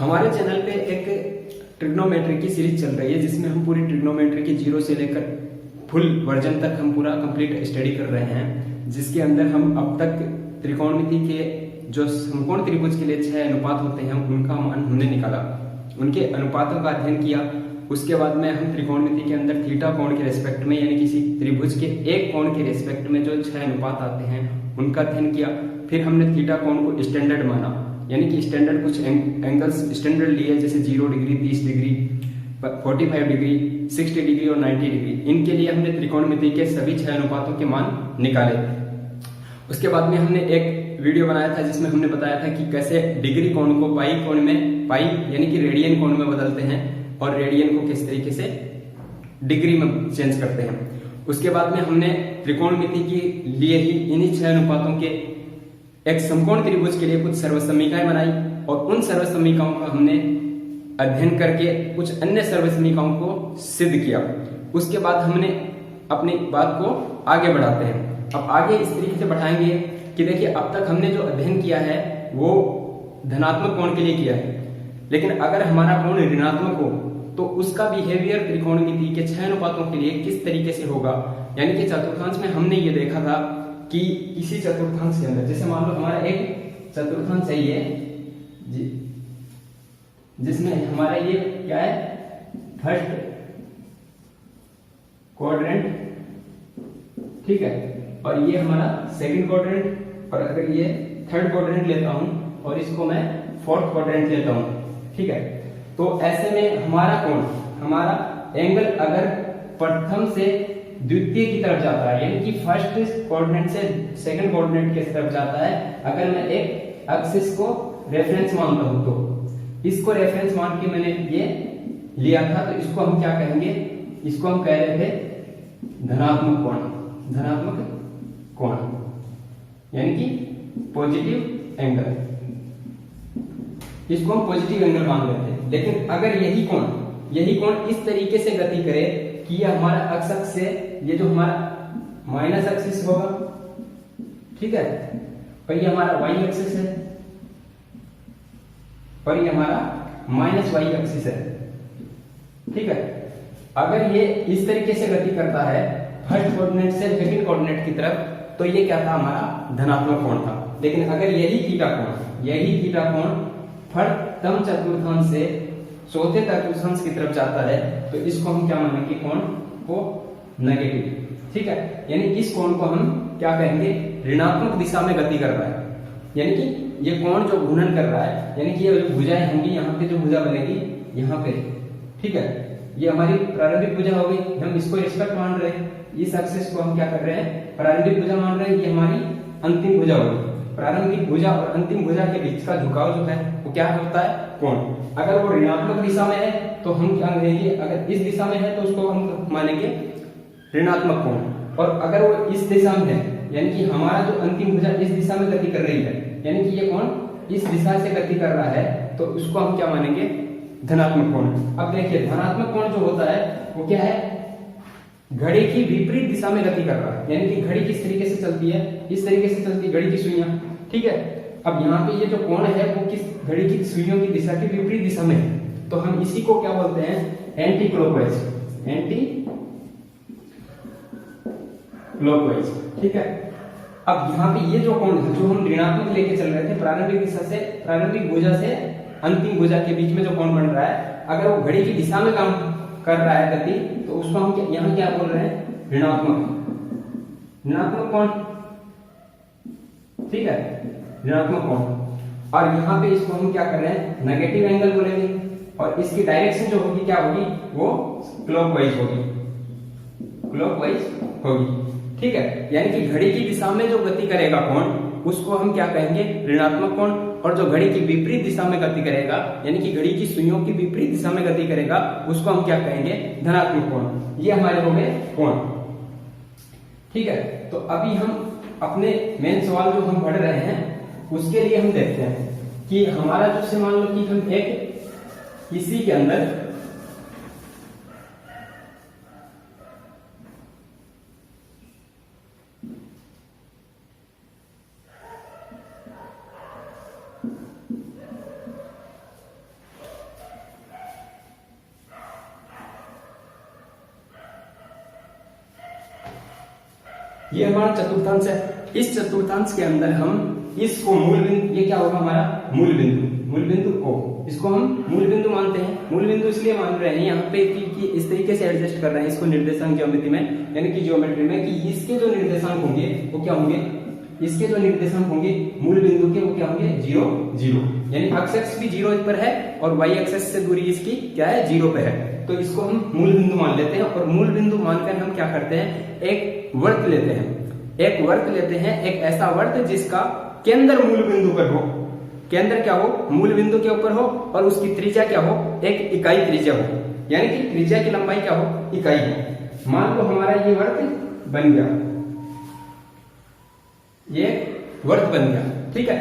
हमारे चैनल पे एक ट्रिग्नोमेट्री की सीरीज चल रही है जिसमें हम पूरी ट्रिग्नोमेट्री की जीरो से लेकर फुल वर्जन तक हम पूरा कंप्लीट स्टडी कर रहे हैं, जिसके अंदर हम अब तक त्रिकोणमिति के जो समकोण त्रिभुज के लिए 6 अनुपात होते हैं उनका मान हमने निकाला, उनके अनुपातों का अध्ययन किया। उसके बाद में हम त्रिकोणमिति के अंदर थीटा कोण के रेस्पेक्ट में यानी किसी त्रिभुज के एक कोण के रेस्पेक्ट में जो 6 अनुपात आते हैं उनका अध्ययन किया। फिर हमने थीटा कोण को स्टैंडर्ड माना, यानी कि स्टैंडर्ड कुछ एंगल्स स्टैंडर्ड लिए, जैसे 0 डिग्री, 30 डिग्री, 45 डिग्री, 60 डिग्री और 90 डिग्री। इनके लिए हमने त्रिकोणमिति के सभी 6 अनुपातों के मान निकाले। उसके बाद में हमने एक वीडियो बनाया था जिसमें हमने बताया था कि कैसे डिग्री कोण को पाई कोण में, पाई यानी कि रेडियन कोण में बदलते हैं और रेडियन को किस तरीके से डिग्री में चेंज करते हैं। उसके बाद में हमने त्रिकोणमिति के लिए ही इन्हीं 6 अनुपातों के एक समकोण त्रिभुज के लिए कुछ सर्वसमीकाएं बनाई और उन सर्वसमीकाओं का हमने अध्ययन करके कुछ अन्य सर्वसमीकाओं को सिद्ध किया। उसके बाद हमने अपनी बात को आगे बढ़ाते हैं। अब आगे इस तरीके से बढ़ाएंगे कि देखिए, अब तक हमने जो अध्ययन किया है वो धनात्मक कोण के लिए किया है, लेकिन अगर हमारा कोण ऋणात्मक हो तो उसका बिहेवियर त्रिकोणमिति के 6 अनुपातों के लिए किस तरीके से होगा। यानी कि चतुर्थांश में हमने ये देखा था कि किसी चतुर्थांश के अंदर, जैसे मान लो हमारा एक चतुर्थांश है ये जिसमें हमारा ये क्या है, फर्स्ट क्वाड्रेंट, ठीक है, और ये हमारा सेकंड क्वाड्रेंट, और अगर ये थर्ड क्वाड्रेंट लेता हूं और इसको मैं फोर्थ क्वाड्रेंट लेता हूं, ठीक है, तो ऐसे में हमारा कोण, हमारा एंगल अगर प्रथम से द्वितीय की तरफ जाता है, यानी कि फर्स्ट कोऑर्डिनेट से सेकंड कोऑर्डिनेट की तरफ जाता है, अगर मैं एक एक्सिस को रेफरेंस मानता हूं तो इसको रेफरेंस मान के मैंने ये लिया था, तो इसको हम क्या कहेंगे, इसको हम कह रहे थे धनात्मक कोण, धनात्मक कोण यानी कि पॉजिटिव एंगल, इसको हम पॉजिटिव एंगल मान लेते हैं। लेकिन अगर यही कोण इस तरीके से गति करे कि ये हमारा एक्स अक्ष से, ये जो हमारा माइनस एक्सिस होगा, ठीक है, और ये हमारा वाई एक्सिस है और ये हमारा माइनस वाई एक्सिस है, ठीक है। अगर ये इस तरीके से गति करता है फर्स्ट कोऑर्डिनेट से सेकंड कोऑर्डिनेट की तरफ, तो ये क्या था, हमारा धनात्मक कोण था। लेकिन अगर यही थीटा कोण प्रथम चतुर्थांश से चौथे चतुर्थांश की तरफ जाता है, तो इसको हम क्या मानेंगे, कोण को नेगेटिव, ठीक है। यानी इस कोण को हम क्या कहेंगे, ऋणात्मक दिशा में गति कर रहा है। यानी कि ये कोण जो घूर्णन कर रहा है, यानी कि ये जो भुजाएं होंगी, यहाँ पे जो भुजा बनेगी यहाँ पे, ठीक है, ये हमारी प्रारंभिक भुजा होगी, हम इसको रिस्पेक्ट मान रहे हैं, इस एक्सिस को हम क्या कर रहे हैं, प्रारंभिक भुजा मान रहे हैं, ये हमारी अंतिम भुजा होगी। प्रारंभिक भुजा और अंतिम भुजा के बीच का झुकाव जो है वो क्या होता है, कोण। अगर वो ऋणात्मक दिशा में है तो हम क्या कहेंगे, अगर इस दिशा में है तो उसको हम मानेंगे ऋणात्मक कोण, और अगर वो इस दिशा में है, यानी कि हमारा जो अंतिम भुजा इस दिशा में गति कर रही है, यानी कि ये कोण इस दिशा से गति कर रहा है, तो उसको हम क्या मानेंगे, धनात्मक कोण। अब देखिए, धनात्मक कोण जो होता है वो क्या है, घड़ी की विपरीत दिशा में गति कर रहा है, यानी कि घड़ी किस तरीके से चलती है, इस तरीके से चलती है घड़ी की सुइयां, ठीक है। अब यहाँ पे ये जो कोण है वो किस घड़ी की सुइयों की दिशा की विपरीत दिशा में है, तो हम इसी को क्या बोलते हैं, एंटी क्लॉकवाइज, एंटी क्लॉकवाइज, ठीक है। अब यहाँ पे ये जो कोण है जो हम ऋणात्मक लेके चल रहे थे, प्रारंभिक दिशा से, प्रारंभिक भुजा से अंतिम भुजा के बीच में जो कोण बन रहा है, अगर वो घड़ी की दिशा में काम कर रहा है गति, तो उसको हम यहाँ क्या बोल रहे हैं, ऋणात्मक कोण, ठीक है, ऋणात्मक कोण। और यहाँ पे इसको हम क्या कर रहे हैं, नेगेटिव एंगल बोलेंगे, और इसकी डायरेक्शन जो होगी क्या होगी, वो क्लॉकवाइज होगी, क्लॉकवाइज होगी, ठीक है। यानी कि घड़ी की दिशा में जो गति करेगा कोण, उसको हम क्या कहेंगे, ऋणात्मक कोण, और जो घड़ी की विपरीत दिशा में गति करेगा, यानी कि घड़ी की सुइयों की विपरीत दिशा में गति करेगा, उसको हम क्या कहेंगे, धनात्मक कोण। ये हमारे हो गए कोण, ठीक है। तो अभी हम अपने मेन सवाल जो हम पढ़ रहे हैं उसके लिए हम देखते हैं कि हमारा जो से मान लो कि हम एक इसी के अंदर ये हमारा चतुर्थांश है। इस चतुर्थांश के अंदर हम इसको मूल बिंदु, ये क्या होगा हमारा मूल बिंदु, मूल बिंदु O, इसको हम मूल बिंदु मानते हैं। मूल बिंदु इसलिए मान रहे हैं यहाँ पे कि इस तरीके से एडजस्ट कर रहे हैं इसको निर्देशांक ज्योमेट्री में, यानी कि ज्योमेट्री में, कि इसके जो निर्देशांक होंगे वो क्या होंगे, इसके जो निर्देशांक होंगे मूल बिंदु के वो क्या होंगे 0 0, यानी एक्स भी 0 पर है और वाई एक्सेस से दूरी इसकी क्या है 0 पे है। तो इसको हम मूल बिंदु मान लेते हैं और मूल बिंदु मानकर हम क्या करते हैं, एक वर्त लेते हैं, एक वर्त लेते हैं, एक ऐसा वर्त जिसका केंद्र मूल बिंदु पर हो, केंद्र क्या हो मूल बिंदु के ऊपर हो और उसकी त्रिज्या क्या हो, एक इकाई त्रिज्या हो, यानी कि त्रिज्या की लंबाई क्या हो, इकाई हो। मान लो हमारा ये वर्त बन गया, ये वर्त बन गया, ठीक है।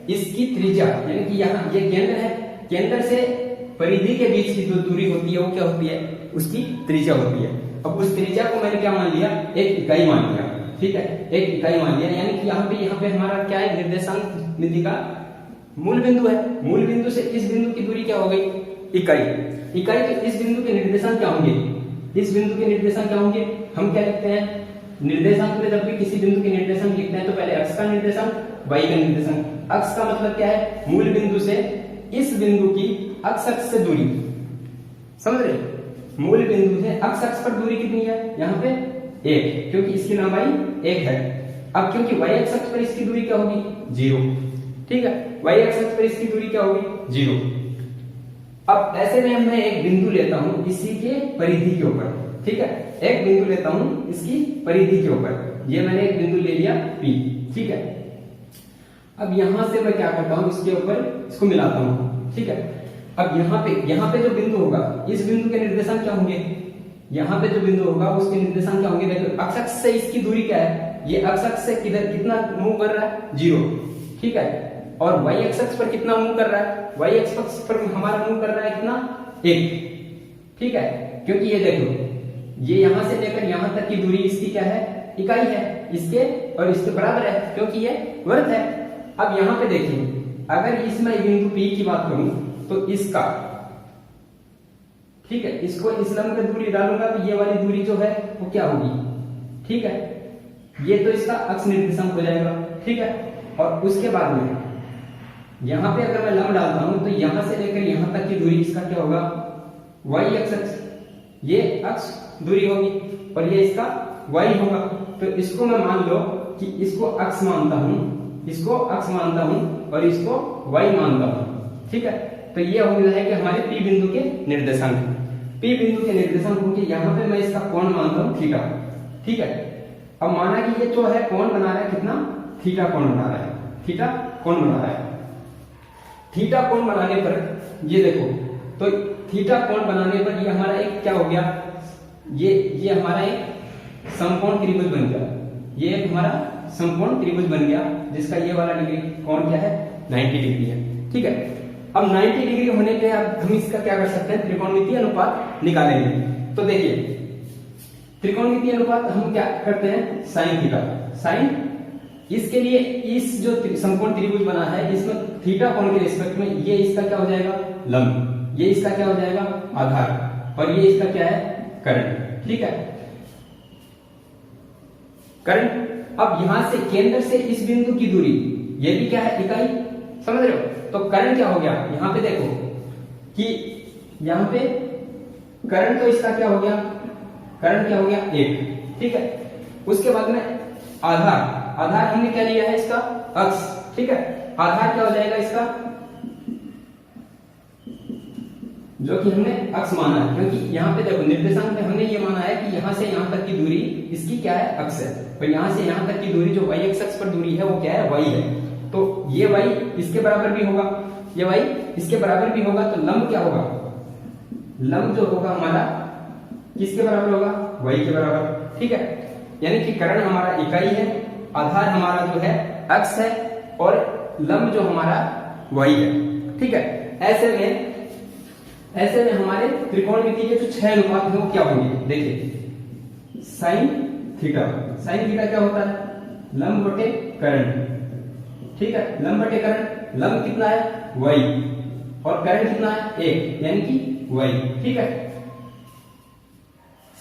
इसकी त्रिज्या यानी कि यहाँ ये केंद्र है, केंद्र से परिधि के बीच की जो दूरी होती है वो क्या होती है, उसकी त्रिज्या होती है। अब उस त्रिज्या को मैंने क्या मान लिया, एक इकाई मान लिया, ठीक है, एक इकाई मान लिया, यानी कि यहाँ पे हमारा क्या है, निर्देशांक नीति का मूल बिंदु है। मूल बिंदु से इस बिंदु की दूरी क्या हो गई, इकाई, इकाई। तो इस बिंदु के निर्देशांक क्या होंगे, इस बिंदु के निर्देशांक क्या होंगे, हम क्या लिखते हैं निर्देशांक में, जब भी किसी बिंदु के निर्देशांक लिखते हैं तो पहले अक्ष का निर्देशांक, वाई का निर्देशांक। अक्ष का मतलब क्या है, मूल बिंदु से इस बिंदु की अक्ष से दूरी, समझ रहे, मूल बिंदु से अक्ष पर दूरी कितनी है, यहाँ पे 1, क्योंकि इसकी लंबाई 1 है। अब क्योंकि वाई अक्ष पर इसकी दूरी क्या होगी 0, ठीक है, वाई अक्ष पर इसकी दूरी क्या होगी 0। अब ऐसे में मैं एक बिंदु लेता हूं इसी के परिधि के ऊपर, ठीक है, एक बिंदु लेता हूं इसकी परिधि के ऊपर, ये मैंने एक बिंदु ले लिया P, ठीक है। अब यहां से मैं क्या करता हूं, इसके ऊपर इसको मिलाता हूं, ठीक है। अब यहाँ पे जो बिंदु होगा, इस बिंदु के निर्देशांक क्या होंगे, यहाँ पे जो बिंदु होगा उसके निर्देशांक क्या होंगे, देखो अक्ष से इसकी दूरी क्या है, ये अक्ष से किधर कितना मूव कर रहा है 0, ठीक है, और वाई एक्स पर कितना मूव कर रहा है, वाई एक्स पर हमारा मूव कर रहा है कितना 1, ठीक है, क्योंकि ये देखो ये यहां से लेकर यहां तक की दूरी इसकी क्या है, इकाई है, इसके और इसके बराबर है, क्योंकि ये वर्त है। अब यहाँ पे देखिए, अगर इसमें बिंदु P की बात करूं तो इसका, ठीक है, इसको इस लंब पे दूरी डालूंगा तो ये वाली दूरी जो है वो क्या होगी, ठीक है, ये तो इसका अक्ष निर्देशांक हो जाएगा, ठीक है। और उसके बाद में यहां पे अगर मैं लंब डालता हूं तो यहां से लेकर यहां तक की दूरी इसका क्या होगा, वाई अक्ष, ये अक्ष दूरी होगी और ये इसका वाई होगा। तो इसको मैं मान लो कि इसको अक्ष मानता हूं, इसको अक्ष मानता हूं और इसको वाई मानता हूं, ठीक है। तो ये हो गया है कि हमारे P बिंदु के निर्देशांक, P बिंदु के निर्देशांक होंगे, यहाँ पे मैं इसका कोण मानता हूँ थीटा, ठीक है। अब माना कि ये जो है कोण बना रहा है कितना, थीटा कोण बना रहा है, थीटा कोण बना रहा है। थीटा कोण बनाने पर ये देखो, तो थीटा कोण बनाने पर ये हमारा एक क्या हो गया, ये हमारा एक समकोण त्रिभुज बन गया, ये एक हमारा समकोण त्रिभुज बन गया, जिसका ये वाला डिग्री कोण क्या है 90 डिग्री है, ठीक है। अब 90 डिग्री होने पे अब हम इसका क्या कर सकते हैं, त्रिकोणमितीय अनुपात निकालेंगे। तो देखिए त्रिकोणमितीय अनुपात हम क्या करते हैं, साइन थीटा, साइन, इसके लिए इस जो समकोण त्रिभुज बना है इसमें थीटा कोण के रिस्पेक्ट में ये इसका क्या हो जाएगा लंब, ये इसका क्या हो जाएगा आधार और ये इसका क्या है करंट, ठीक है, करंट। अब यहां से केंद्र से इस बिंदु की दूरी ये भी क्या है इकाई, समझ रहे हो। तो करंट क्या हो गया, यहां पे देखो कि यहां पे करंट तो इसका क्या हो गया, करंट क्या हो गया 1, ठीक है। उसके बाद में आधार, आधार हमने क्या लिया है इसका अक्ष, ठीक है, आधार क्या हो जाएगा इसका, जो कि हमने अक्ष माना है, क्योंकि यहाँ पे देखो निर्देशांक में हमने ये माना है कि यहाँ से यहाँ तक की दूरी इसकी क्या है अक्ष है, और यहाँ से यहाँ तक की दूरी जो वाई एक्स पर दूरी है वो क्या है वाई है। तो ये वाई इसके बराबर भी होगा, ये वाई इसके बराबर भी होगा, तो लंब क्या होगा, लंब जो होगा हमारा किसके बराबर होगा, वाई के बराबर, ठीक है। यानी कि कर्ण हमारा इकाई है, आधार हमारा जो है अक्ष है और लंब जो हमारा वाई है, ठीक है। ऐसे में हमारे त्रिकोणमिति के जो 6 अनुपात हैं वो क्या होंगे, देखिए साइन थीटा, साइन थीटा क्या होता है लंब बटे कर्ण, ठीक है, लंब बटे कर्ण, लंब कितना है वाई और कर्ण कितना है 1, यानी कि वाई, ठीक है।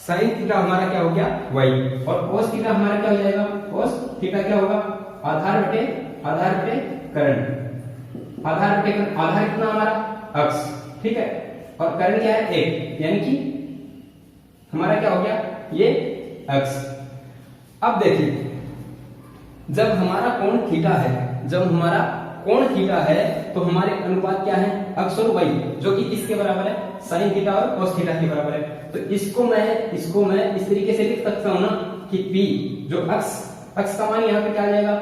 साइन थीटा हमारा क्या हो गया y, और cos थीटा हमारा क्या हो जाएगा, cos थीटा क्या होगा, आधार बटे करण, आधार कितना हमारा अक्ष, ठीक है, और करण क्या है 1, यानी कि हमारा क्या हो गया ये अक्ष। अब देखिए जब हमारा कोण थीटा है, तो हमारे अनुपात क्या है, अक्ष और y, जो कि किसके बराबर है, साइन थीटा और cos थीटा के बराबर है। तो इसको मैं इस तरीके से लिख सकता हूं ना कि P जो अक्ष का मान यहाँ पे क्या आ जाएगा,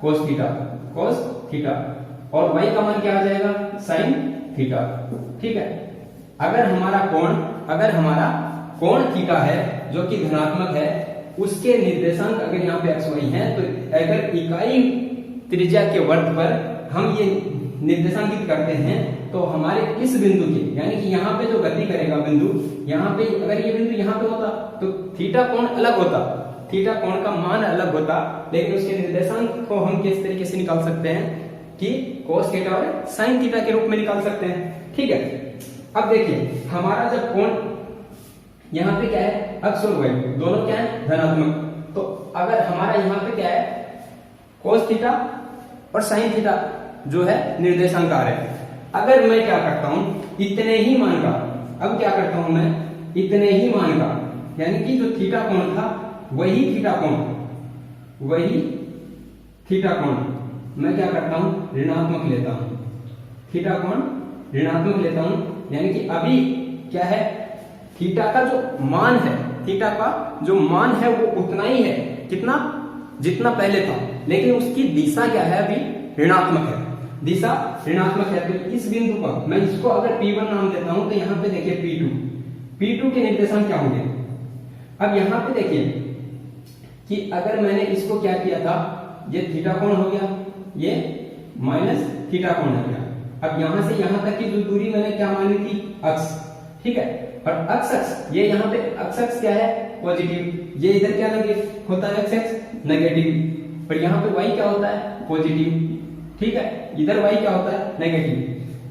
cos थीटा, और y का मान क्या आ जाएगा, साइन थीटा, ठीक है। अगर हमारा कोण थीटा है जो कि धनात्मक है, उसके निर्देशांक अगर यहाँ पे x y है, तो अगर इकाई त्रिज्या के वर्ग पर हम ये निर्देशांकित करते हैं, तो हमारे इस बिंदु के, यानी कि यहाँ पे जो गति करेगा बिंदु, यहाँ पे अगर ये बिंदु यहाँ पे होता तो थीटा कोण अलग होता, थीटा कोण का मान अलग होता, लेकिन उसके निर्देशांक को हम किस तरीके से निकाल सकते हैं कि cos थीटा और sin थीटा के रूप में निकाल सकते हैं, ठीक है। अब देखिए हमारा जब कोण यहाँ पे क्या है, अक्ष और y दोनों क्या है, धनात्मक, तो अगर हमारा यहाँ पे क्या है, cos थीटा और sin थीटा जो है निर्देशांक आ रहे हैं, अगर मैं क्या करता हूं इतने ही मान का, अब क्या करता हूं मैं इतने ही मान का, यानी कि जो थीटा कोण था वही थीटा कोण मैं क्या करता हूं ऋणात्मक लेता हूं, थीटा कोण ऋणात्मक लेता हूं, यानी कि अभी क्या है, थीटा का जो मान है वो उतना ही है, कितना, जितना पहले था, लेकिन उसकी दिशा क्या है, अभी ऋणात्मक है, दिशा ऋणात्मक है। तो इस बिंदु का मैं इसको अगर P1 नाम देता हूं, तो यहाँ पे देखिए P2 के निर्देशांक क्या होंगे। अब यहाँ पे देखिए कि अगर मैंने इसको क्या किया था, ये थीटा कोण हो गया, ये माइनस थीटा कोण हो गया। अब यहां से यहां तक की जो दूरी मैंने क्या मानी थी, अक्ष, ठीक है, और अक्ष ये यहाँ पे अक्ष क्या है, पॉजिटिव, ये इधर क्या लगे होता है अक्ष नेगेटिव, और यहाँ पे y क्या होता है, पॉजिटिव, ठीक है, इधर y क्या होता है, नेगेटिव।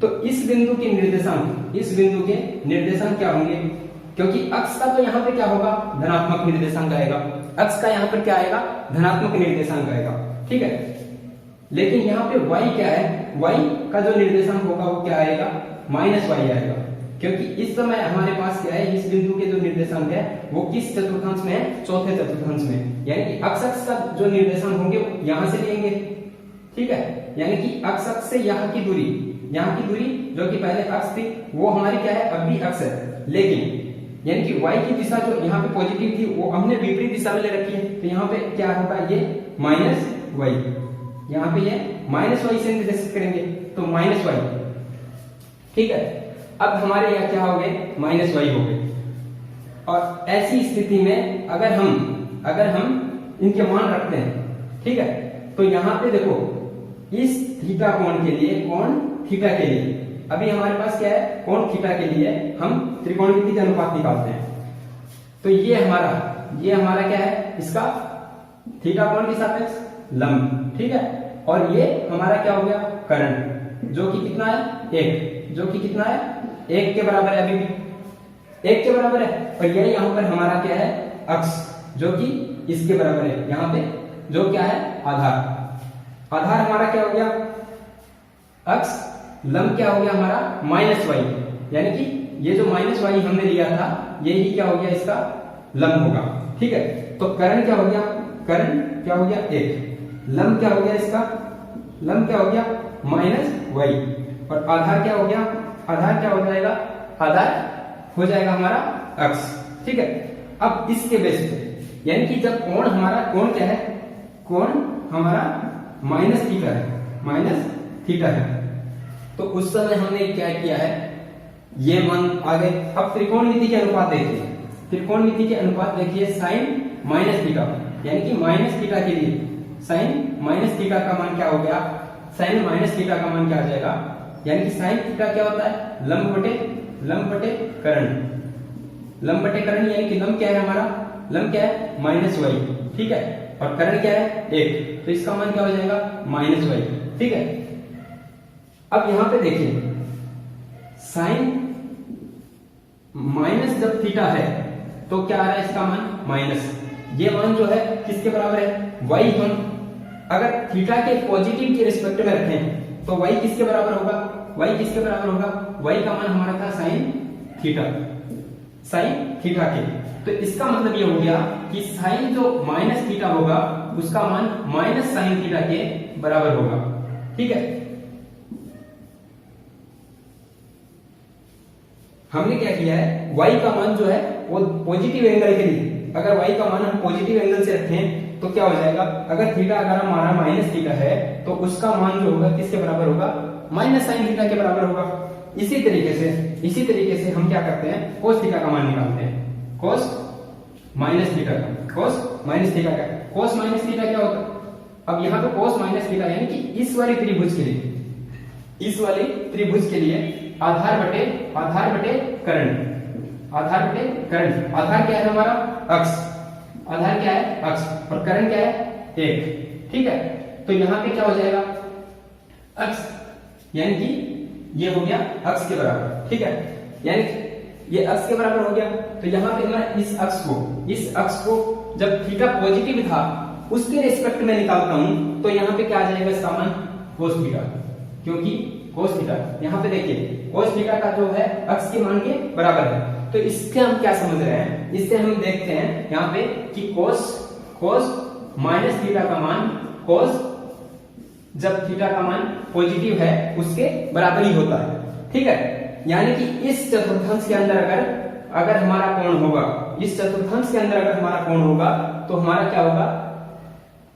तो इस बिंदु के निर्देशांक क्या होंगे, क्योंकि अक्ष का तो यहाँ पे क्या होगा, धनात्मक निर्देशांक आएगा, अक्ष का यहाँ पर क्या आएगा, धनात्मक निर्देशांक आएगा, ठीक है। लेकिन यहाँ पे y क्या है, y का जो निर्देशांक होगा वो क्या आएगा, माइनस y आएगा, क्योंकि इस समय हमारे पास क्या है, इस बिंदु के जो निर्देशांक है वो किस चतुर्थांश में है, चौथे चतुर्थांश में, यानी कि अक्ष का जो निर्देशांक होंगे यहां से लेंगे, ठीक है, यानी कि अक्ष से यहाँ की दूरी जो कि पहले अक्ष थी वो हमारी क्या है, अब भी अक्ष है, लेकिन यानी कि y की दिशा जो यहाँ पे पॉजिटिव थी वो हमने विपरीत दिशा में ले रखी है, तो यहाँ पे क्या होगा, ये माइनस y, यहाँ पे ये माइनस y से निर्देशित करेंगे, तो माइनस y, ठीक है। अब हमारे यहाँ क्या हो गए, माइनस y हो गए, और ऐसी स्थिति में अगर हम इनके मान रखते हैं, ठीक है, तो यहाँ पे देखो इस थीटा कोण के लिए, कोण थीटा के लिए अभी हमारे पास क्या है, कोण थीटा के लिए हम त्रिकोणमिति का अनुपात निकालते हैं, तो ये हमारा क्या है, इसका थीटा कोण के सापेक्ष लंब, ठीक है, और ये हमारा क्या हो गया, करण, जो कि कितना है, 1, जो कि कितना है, 1 के बराबर है, अभी भी 1 के बराबर है, और ये यहाँ पर हमारा क्या है, अक्ष, जो कि इसके बराबर है, यहाँ पे जो क्या है, आधार हमारा क्या हो गया, अक्ष, लंब क्या हो गया हमारा, माइनस y, यानी कि ये जो माइनस y हमने लिया था यही क्या हो गया, इसका लंब होगा, ठीक है। तो करण क्या हो गया, 1, लंब क्या हो गया, इसका लंब क्या हो गया, माइनस y, और आधार क्या हो गया, आधार क्या हो जाएगा, आधार हो जाएगा हमारा अक्ष, ठीक है। अब इसके बेस पे, यानी कि जब कोण क्या है, कोण हमारा माइनस थीटा है, तो उस समय हमने क्या किया है, ये मान आ गए। अब त्रिकोणमिति के अनुपात देखिए, त्रिकोणमिति के अनुपात देखिए, साइन माइनस थीटा, यानी कि माइनस थीटा के लिए साइन माइनस थीटा का मान क्या हो गया, साइन माइनस थीटा का मान क्या आ जाएगा, यानी कि साइन थीटा क्या होता है, लंब बटे करण, यानी कि लंब क्या है हमारा, लंब क्या है, माइनस y, ठीक है, और करण क्या है, 1, तो इसका मान क्या हो जाएगा, माइनस y, ठीक है। अब यहां पे देखिए साइन माइनस जब थीटा है, तो क्या आ रहा है इसका मान माइनस। ये मान जो है किसके बराबर है, y हम अगर थीटा के पॉजिटिव के रिस्पेक्ट में रखें तो y किसके बराबर होगा, y किसके बराबर होगा, y का मान हमारा था साइन थीटा, साइन थीटा के। तो इसका मतलब ये हो गया कि साइन जो माइनस थीटा होगा उसका मान माइनस साइन थीटा के बराबर होगा। ठीक है, हमने क्या किया है, y का मान जो है वो पॉजिटिव एंगल के लिए, अगर y का मान हम पॉजिटिव एंगल से रखें तो क्या हो जाएगा, अगर थीटा अगर हमारा माइनस थीटा है तो उसका मान जो होगा किसके बराबर होगा, माइनस साइन थीटा के बराबर होगा। इसी तरीके से हम क्या करते हैं, कोस थीटा का मान निकालते हैं, कोस माइनस थीटा का, कोस माइनस थीटा का, कोस माइनस थीटा क्या होगा। अब यहाँ पे कोस माइनस थीटा यानी कि इस वाले त्रिभुज के लिए, इस वाले त्रिभुज के लिए आधार बटे कर्ण, आधार बटे कर्ण, आधार क्या है हमारा अक्ष, आधार क्या है अक्ष और कर्ण क्या है एक। ठीक है, तो यहाँ पे क्या हो जाएगा, अक्ष यानी कि ये हो गया अक्ष के बराबर। ठीक है, यानी ये अक्ष के बराबर हो गया। तो यहाँ पे मैं इस अक्ष को जब थीटा पॉजिटिव था उसके रिस्पेक्ट में निकालता हूं तो यहाँ पे क्या आ जाएगा इसका मान कोस थीटा, क्योंकि कोस थीटा यहाँ पे देखिए कोस थीटा का जो है अक्ष के मान के बराबर है। तो इसके हम क्या समझ रहे हैं, इससे हम देखते हैं यहाँ पे कि कोस माइनस थीटा का मान, कोस जब थीटा का मान पॉजिटिव है उसके बराबर ही होता है। ठीक है, यानी कि इस चतुर्थांश के अंदर अगर हमारा कोण होगा, इस चतुर्थांश के अंदर अगर हमारा कोण होगा तो हमारा क्या होगा,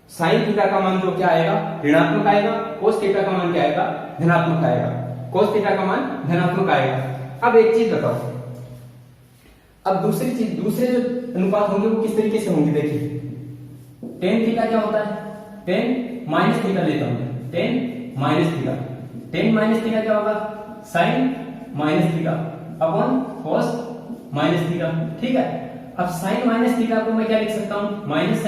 साइन थीटा का मान जो क्या आएगा ऋणात्मक आएगा, कोस थीटा का मान क्या आएगा धनात्मक आएगा, कोस थीटा का मान धनात्मक आएगा। अब एक चीज बताओ, अब दूसरे जो अनुपात होंगे वो किस तरीके से होंगे, देखिए टेन थीटा क्या होता है, टेन माइनस थीटा लेता हूं, टेन माइनस थीटा क्या होगा, sine minus theta upon cos minus theta. ठीक है, अब साइन माइनस थीटा को मैं क्या लिख सकता हूं, माइनस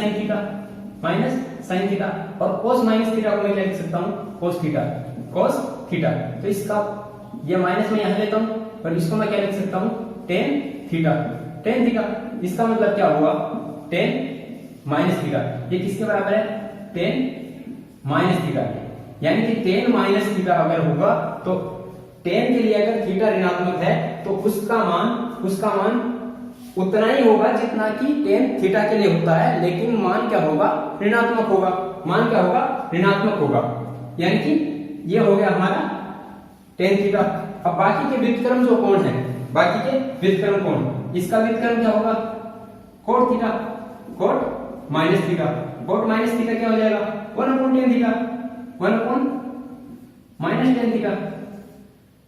साइन थीटा और कोस माइनस थीटा को मैं क्या लिख सकता हूं, कोस थीटा। तो इसका ये माइनस में यहां लेता हूं और इसको मैं क्या लिख सकता हूं, टेन थीटा। इसका मतलब क्या हुआ, टेन माइनस थीटा, ये किसके बराबर है, टेन माइनस थीटा, यानी कि टेन माइनस थीटा अगर होगा तो टेन के लिए अगर थीटा ऋणात्मक है तो उसका मान उतना ही होगा जितना कि टेन थीटा के लिए होता है, लेकिन मान क्या होगा ऋणात्मक होगा, यानी कि ये हो गया हमारा टेन थीटा। अब बाकी के व्युत्क्रम जो कोण है, बाकी के व्युत्क्रम कोण, इसका व्युत्क्रम क्या होगा, cot theta, cot minus theta क्या हो जाएगा, 1/10 थीटा, 1/-10 थीटा।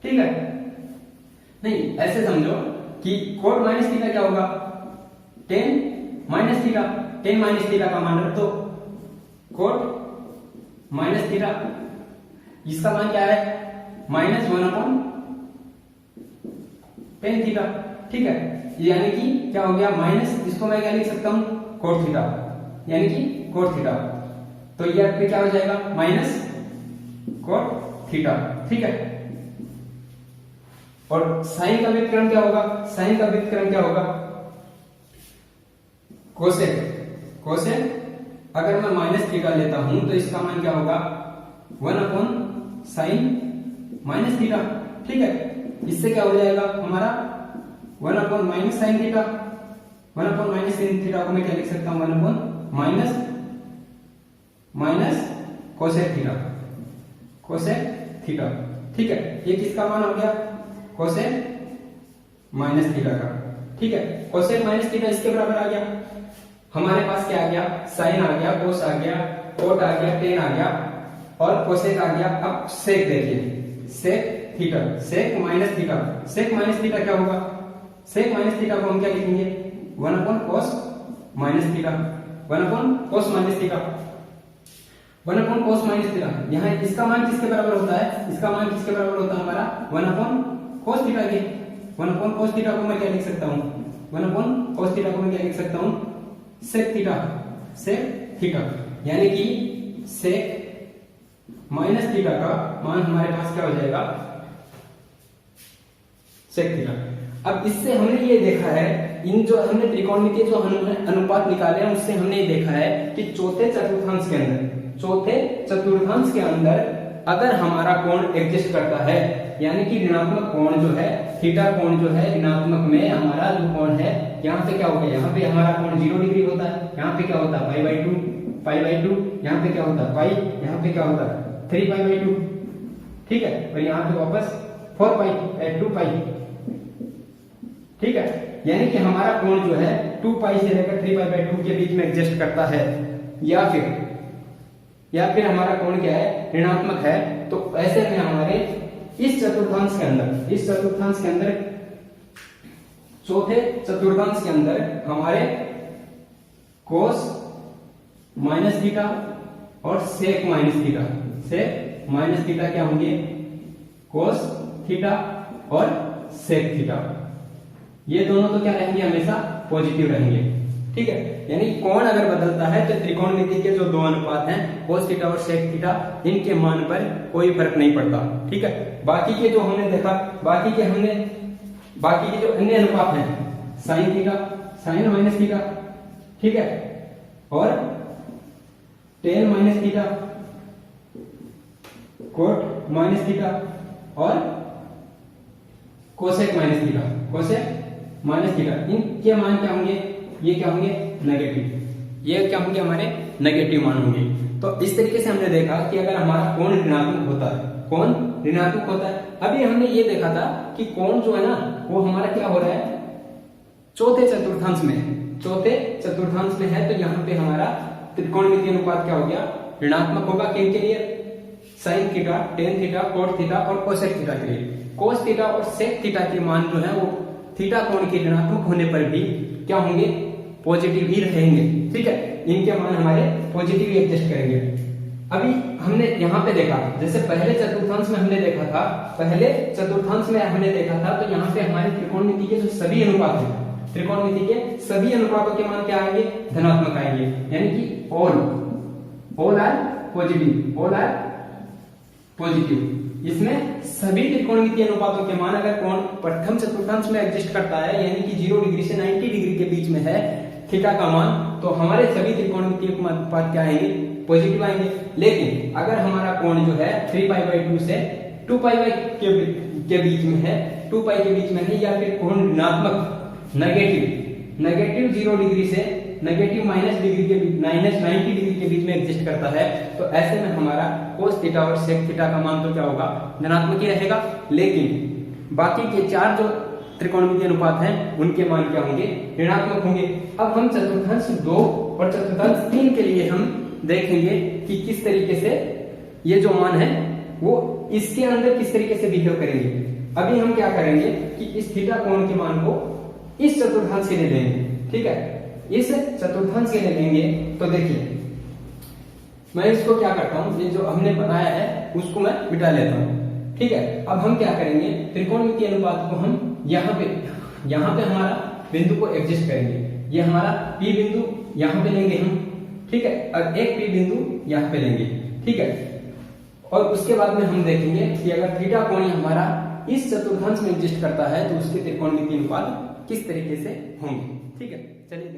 ठीक है, नहीं ऐसे समझो कि कोट माइनस थीटा क्या होगा, 10 माइनस थीटा का मान रख दो, कोट माइनस थीटा, इसका मान क्या है -1/10 थीटा। ठीक है, यानी कि क्या हो गया माइनस, इसको मैं क्या लिख सकता हूं, कोट थीटा, यानी कि कोट थीटा। तो ये आपके क्या हो जाएगा, माइनस कोट थीटा। ठीक है, और साइन का व्युत्क्रम क्या होगा, कोसेक अगर मैं माइनस थीटा लेता हूं तो इसका मान क्या होगा, 1/sin माइनस थीटा। ठीक है, इससे क्या हो जाएगा हमारा 1/-sin थीटा, 1/-sin थीटा को मैं क्या लिख सकता हूं, 1/- कोसेक थीटा। ठीक है, ये किसका मान हो गया, कोसेक माइनस थीटा का। ठीक है, कोसेक माइनस थीटा इसके बराबर आ गया। हमारे पास क्या आ गया, साइन आ गया, कोस आ गया, कोट आ गया, टेन आ गया और कोसेक आ गया। अब सेक देखिए, sec theta, sec minus theta क्या होगा, सेक माइनस थीटा को हम क्या लिखेंगे, 1/cos minus theta, 1/cos minus theta, 1/cos minus theta. यहाँ इसका मान किसके बराबर होता है, इसका मान किसके बराबर होता है हमारा 1/cos थीटा के। 1/cos थीटा को मैं क्या लिख सकता हूँ, 1/cos थीटा को मैं क्या लिख सकता हूँ, सेक थीटा, यानी कि सेक माइनस थीटा का मान हमारे पास क्या हो जाएगा, सेक थीटा। अब इससे हमने ये देखा है इन जो हमने त्रिकोणमितीय जो अनुपात निकाले हैं उससे हमने ये देखा है कि चौथे चतुर्थांश के अंदर अगर हमारा कोण एग्जिस्ट करता है, यानी कि ऋणात्मक कोण जो है थीटा कोण जो है ऋणात्मक में हमारा जो कोण है, यहाँ पे क्या हो गया, यहाँ पे हमारा कोण 0 डिग्री होता है, यहाँ पे क्या होता है पाई2, यहाँ पे क्या होता है पाई, यहाँ पे क्या होता है 3π/2, ठीक है, और यहाँ पे वापस 2 पाई, ठीक है, यानी कि हमारा कोण जो है 2 पाई से लेकर 3π/2 के बीच में एडजस्ट करता है, या फिर हमारा कोण क्या है ऋणात्मक है। तो ऐसे में हमारे इस चतुर्थांश के अंदर चौथे चतुर्थांश के अंदर हमारे cos माइनस थीटा और sec माइनस थीटा क्या होंगे, cos थीटा और sec थीटा, ये दोनों तो क्या रहेंगे, हमेशा पॉजिटिव रहेंगे, ठीक है। यानी कोण अगर बदलता है तो त्रिकोणमिति के जो दो अनुपात हैं cos थीटा और sec थीटा, इनके मान पर कोई फर्क नहीं पड़ता, ठीक है। बाकी के जो हमने देखा, बाकी के जो अन्य अनुपात हैं sin माइनस थीटा, ठीक है, और tan minus theta, cot minus theta और cosec माइनस थीटा, इनके मान क्या होंगे, ये क्या होंगे नेगेटिव, ये क्या होंगे हमारे नेगेटिव मान होंगे। तो इस तरीके से हमने देखा कि अगर हमारा कोण ऋणात्मक होता है, अभी हमने ये देखा था कि कोण जो है ना वो हमारा क्या हो रहा है चौथे चतुर्थांश में है, तो यहाँ पे हमारा त्रिकोणमितीय अनुपात क्या हो गया, ऋणात्मक होगा। किनके लिए, sine theta, tan theta, cot theta और कोसेक थीटा के लिए। कोस थीटा और सेक थीटा के मान जो है वो थीटा कोण के ऋणात्मक होने पर भी क्या होंगे, पॉजिटिव ही रहेंगे, ठीक है, इनके मान हमारे पॉजिटिव ही एडजस्ट करेंगे। अभी हमने यहाँ पे देखा, जैसे पहले चतुर्थांश में हमने देखा था, तो यहाँ पे हमारे त्रिकोणमिति के जो सभी अनुपात हैं, त्रिकोणमिति के सभी अनुपातों के मान क्या आएंगे, धनात्मक आएंगे, यानी कि ऑल आर पॉजिटिव। इसमें सभी त्रिकोणमिति अनुपातों के मान अगर कोण प्रथम चतुर्थांश में एग्जिस्ट करता है, यानी कि 0 डिग्री से 90 डिग्री के बीच में है थीटा का मान, तो हमारे सभी त्रिकोणमिति अनुपात क्या आएंगे, पॉजिटिव आएंगे। लेकिन अगर हमारा कोण जो है 3π/2 से 2π के बीच में है, 2π के बीच में है, या फिर कोण ऋणात्मक नेगेटिव 0 डिग्री से नेगेटिव -90 डिग्री के बीच में एग्जिस्ट करता है, तो ऐसे में हमारा cos थीटा और sec थीटा का मान तो क्या होगा, धनात्मक ही रहेगा। लेकिन बाकी के 4 जो त्रिकोणमितीय अनुपात हैं उनके मान क्या होंगे, ऋणात्मक होंगे। अब हम चतुर्थांश 2 और चतुर्थांश 3 के लिए हम देखेंगे कि किस तरीके से ये जो मान है वो इसके अंदर किस तरीके से बिहेव करेंगे। अभी हम क्या करेंगे कि इस थीटा कोण के मान को इस चतुर्थांश के लिए लेंगे, ठीक है, इस चतुर्थांश के लिए लेंगे। तो देखिए मैं इसको क्या करता हूं, ये जो हमने बनाया है उसको मैं मिटा लेता हूं, ठीक है। अब हम क्या करेंगे, त्रिकोणमितीय अनुपात को हम यहाँ पे हमारा बिंदु को एडजस्ट करेंगे, ये हमारा P बिंदु यहाँ पे लेंगे हम, ठीक है, और एक P बिंदु यहाँ पे लेंगे, ठीक है। और उसके बाद में हम देखेंगे कि अगर थीटा कोण हमारा इस चतुर्थांश में एग्जिस्ट करता है तो उसके त्रिकोणमितीय अनुपात किस तरीके से होंगे, ठीक है। चलिए